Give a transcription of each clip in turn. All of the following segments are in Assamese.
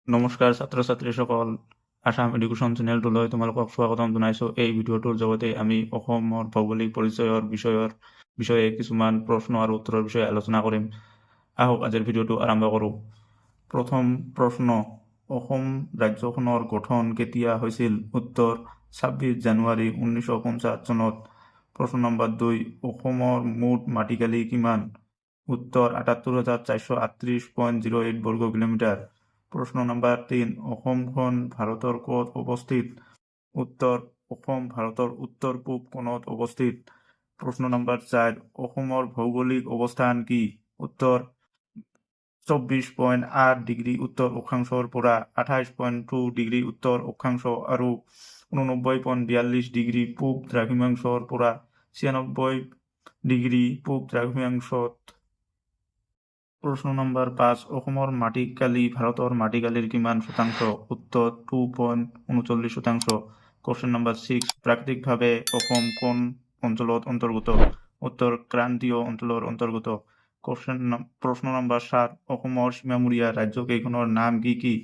নমস্কাৰ ছাত্ৰ ছাত্ৰীসকল, আসাম এডুকেশ্যন চেনেলটোলৈ তোমালোকক স্বাগতম জনাইছোঁ। এই ভিডিঅ'টোৰ জগতে আমি অসমৰ ভৌগোলিক পৰিচয়ৰ বিষয়ে কিছুমান প্ৰশ্ন আৰু উত্তৰৰ বিষয়ে আলোচনা কৰিম। আহক আজিৰ ভিডিঅ'টো আৰম্ভ কৰোঁ। প্ৰথম প্ৰশ্ন, অসম ৰাজ্যখনৰ গঠন কেতিয়া হৈছিল? উত্তৰ 26 জানুৱাৰী 1950 চনত। প্ৰশ্ন নম্বৰ 2, অসমৰ মুঠ মাটিকালি কিমান? উত্তৰ ৭৮,438.08 বৰ্গ কিলোমিটাৰ। প্ৰশ্ন নম্বৰ 3, অসমখন ভাৰতৰ ক'ত অৱস্থিত? উত্তৰ, অসম ভাৰতৰ উত্তৰ পূব কোণত অৱস্থিত। প্ৰশ্ন নম্বৰ 4, অসমৰ ভৌগোলিক অৱস্থান কি? উত্তৰ 24.8 ডিগ্ৰী উত্তৰ অক্ষাংশৰ পৰা 28.2 ডিগ্ৰী উত্তৰ অক্ষাংশ আৰু 89.42 ডিগ্ৰী পূব দ্ৰাঘিমাংশৰ পৰা 96 ডিগ্ৰী পূব দ্ৰাঘিমাংশত। প্ৰশ্ন নম্বৰ 5, অসমৰ মাটিকালি ভাৰতৰ মাটিকালিৰ কিমান শতাংশ? উত্তৰ 2.39 শতাংশ। কোৱেশ্চন নম্বৰ 6, প্ৰাকৃতিকভাৱে অসম কোন অঞ্চলত অন্তৰ্গত? উত্তৰ, ক্ৰান্তীয় অঞ্চলৰ অন্তৰ্গত। প্ৰশ্ন নম্বৰ 7, অসমৰ সীমামূৰীয়া ৰাজ্যকেইখনৰ নাম কি কি?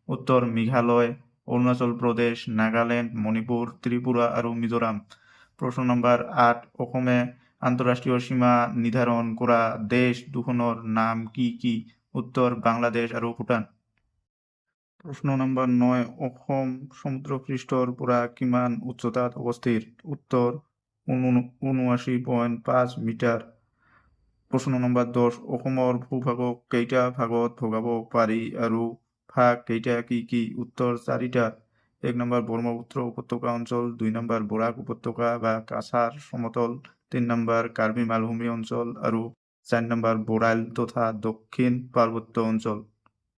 উত্তৰ, মেঘালয়, অৰুণাচল প্ৰদেশ, নাগালেণ্ড, মণিপুৰ, ত্ৰিপুৰা আৰু মিজোৰাম। প্ৰশ্ন নম্বৰ 8, অসমে আন্তঃৰাষ্ট্ৰীয় সীমা নিৰ্ধাৰণ কৰা দেশ দুখনৰ নাম কি কি? উত্তৰ, বাংলাদেশ আৰু ভূটান। প্ৰশ্ন নম্বৰ 9, অসম সমুদ্ৰপৃষ্ঠৰ পৰা কিমান উচ্চতাত অৱস্থিত? উত্তৰ, 79.5 মিটাৰ। প্ৰশ্ন নম্বৰ 10, অসমৰ ভূভাগক কেইটা ভাগত ভগাব পাৰি আৰু ভাগ কেইটা কি কি? উত্তৰ, 4টা। 1 নম্বৰ ব্ৰহ্মপুত্ৰ উপত্যকা অঞ্চল, 2 নম্বৰ বৰাক উপত্যকা বা কাছাৰ সমতল, 3 নম্বৰ কাৰ্বি মালভূমি অঞ্চল আৰু 4 নম্বৰ বৰাইল তথা দক্ষিণ পাৰ্বত্য অঞ্চল।